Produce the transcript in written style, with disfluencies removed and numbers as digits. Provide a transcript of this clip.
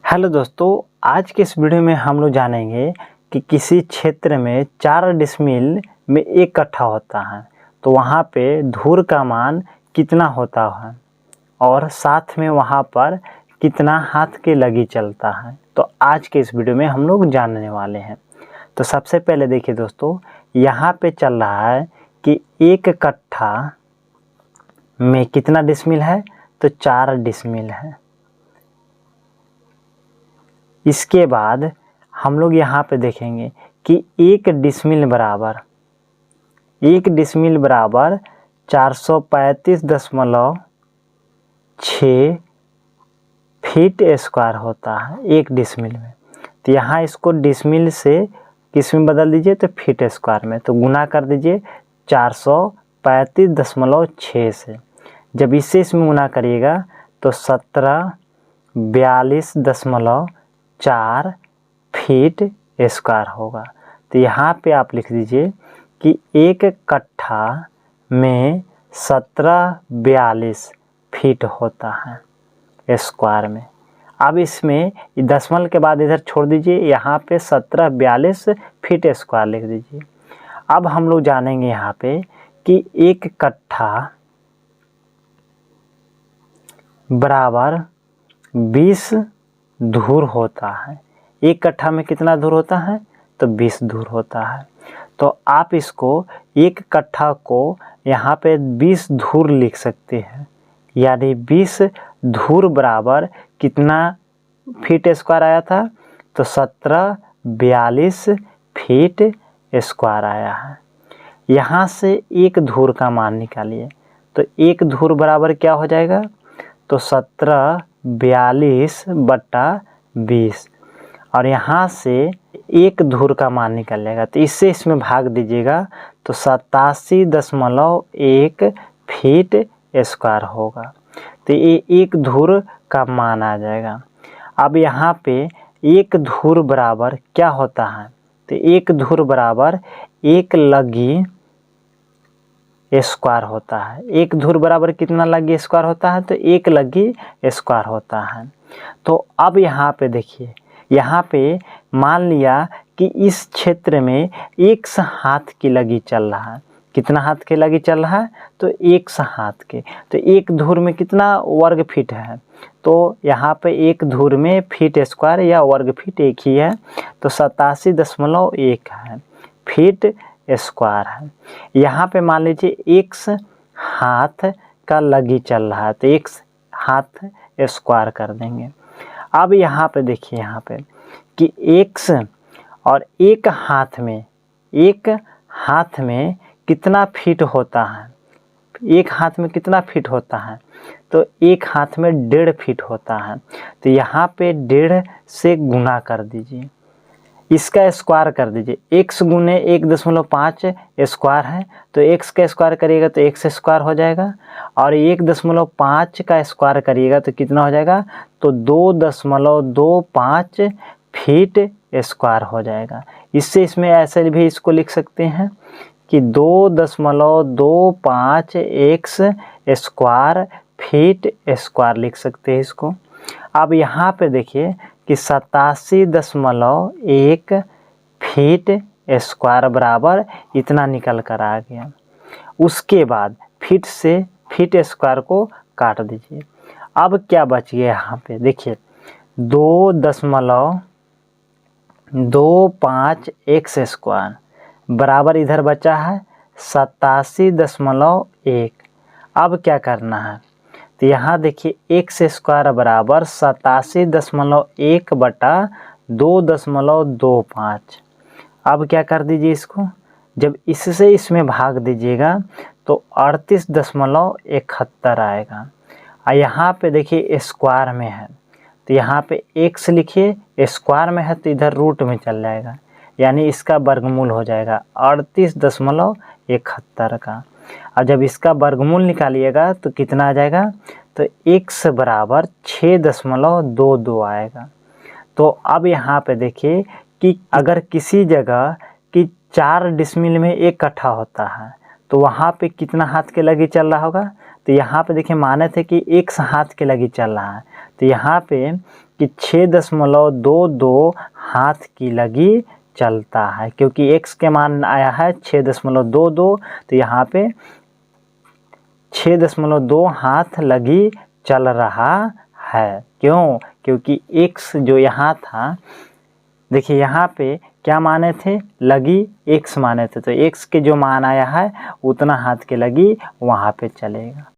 Hello दोस्तों, आज के इस वीडियो में हम लोग जानेंगे कि किसी क्षेत्र में 4 डिसमिल में 1 कट्ठा होता है तो वहाँ पे धूर का मान कितना होता है और साथ में वहाँ पर कितना हाथ के लगी चलता है। तो आज के इस वीडियो में हम लोग जानने वाले हैं। तो सबसे पहले देखिए दोस्तों, यहाँ पे चल रहा है कि 1 कट्ठा में कितना डिसमिल है, तो 4 डिसमिल है। इसके बाद हम लोग यहाँ पे देखेंगे कि 1 डिसमिल बराबर 435.6 फीट स्क्वायर होता है 1 डिसमिल में। तो यहाँ इसको डिसमिल से किस में बदल दीजिए, तो फीट स्क्वायर में। तो गुना कर दीजिए 435.6 से। जब इससे इसमें गुना करिएगा तो 1742.4 फीट स्क्वायर होगा। तो यहाँ पे आप लिख दीजिए कि 1 कट्ठा में 1742 फीट होता है स्क्वायर में। अब इसमें दशमलव के बाद इधर छोड़ दीजिए, यहाँ पे 1742 फीट स्क्वायर लिख दीजिए। अब हम लोग जानेंगे यहाँ पे कि 1 कट्ठा बराबर 20 धूर होता है। 1 कट्ठा में कितना धूर होता है, तो 20 धूर होता है। तो आप इसको 1 कट्ठा को यहाँ पे 20 धूर लिख सकते हैं, यानी 20 धूर बराबर कितना फीट स्क्वायर आया था, तो 1742 फीट स्क्वायर आया है। यहाँ से 1 धूर का मान निकालिए, तो 1 धूर बराबर क्या हो जाएगा, तो 1742/20 और यहाँ से 1 धूर का मान निकल जाएगा। तो इससे इसमें भाग दीजिएगा तो 87.1 फीट स्क्वायर होगा। तो ये 1 धूर का मान आ जाएगा। अब यहाँ पे 1 धूर बराबर क्या होता है, तो 1 धूर बराबर 1 लगी स्क्वायर होता है। 1 धूर बराबर कितना लगी स्क्वायर होता है, तो 1 लगी स्क्वायर होता है। तो अब यहाँ पे देखिए, यहाँ पे मान लिया कि इस क्षेत्र में 1 हाथ की लगी चल रहा है। कितना हाथ के लगी चल रहा है, तो 1 हाथ के। तो 1 धूर में कितना वर्ग फीट है, तो यहाँ पे 1 धूर में फीट स्क्वायर या वर्ग फीट एक ही है, तो 87.1 है फीट स्क्वायर है। यहाँ पे मान लीजिए 1 हाथ का लगी चल रहा है, तो 1 हाथ स्क्वायर कर देंगे। अब यहाँ पे देखिए, यहाँ पे कि 1 और 1 हाथ में कितना फीट होता है, 1 हाथ में कितना फीट होता है, तो 1 हाथ में 1.5 फीट होता है। तो यहाँ पे 1.5 से गुना कर दीजिए, इसका स्क्वायर कर दीजिए। x गुने 1.5 स्क्वायर है, तो x का स्क्वायर करिएगा तो x स्क्वायर हो जाएगा, और 1.5 का स्क्वायर करिएगा तो कितना हो जाएगा, तो 2.25 फीट स्क्वायर हो जाएगा। इससे इसमें ऐसे भी इसको लिख सकते हैं कि 2.25 x स्क्वायर फीट स्क्वायर लिख सकते हैं इसको। अब यहाँ पे देखिए कि 87.1 फीट स्क्वायर बराबर इतना निकल कर आ गया। उसके बाद फीट से फीट स्क्वायर को काट दीजिए। अब क्या बच गया, यहाँ पे देखिए 2.25 x स्क्वायर बराबर इधर बचा है 87.1। अब क्या करना है, तो यहाँ देखिए x स्क्वायर बराबर 87.1 बटा 2.25। अब क्या कर दीजिए इसको, जब इससे इसमें भाग दीजिएगा तो 38.71 आएगा। और यहाँ पे देखिए स्क्वायर में है, तो यहाँ पे x लिखिए, स्क्वायर में है तो इधर रूट में चल जाएगा, यानी इसका वर्गमूल हो जाएगा 38.71 का। और जब इसका वर्गमूल निकालिएगा तो कितना आ जाएगा, तो x बराबर 6.22 आएगा। तो अब यहाँ पे देखिए कि अगर किसी जगह की 4 डिसमिल में 1 कट्ठा होता है तो वहाँ पे कितना हाथ के लगी चल रहा होगा, तो यहाँ पे देखिए माने थे कि 1 हाथ के लगी चल रहा है, तो यहाँ पे कि 6.22 हाथ की लगी चलता है, क्योंकि x के मान आया है 6.22, तो यहाँ पे 6.2 हाथ लगी चल रहा है। क्यों? क्योंकि x जो यहाँ था, देखिए यहाँ पे क्या माने थे, लगी x माने थे, तो x के जो मान आया है उतना हाथ के लगी वहाँ पे चलेगा।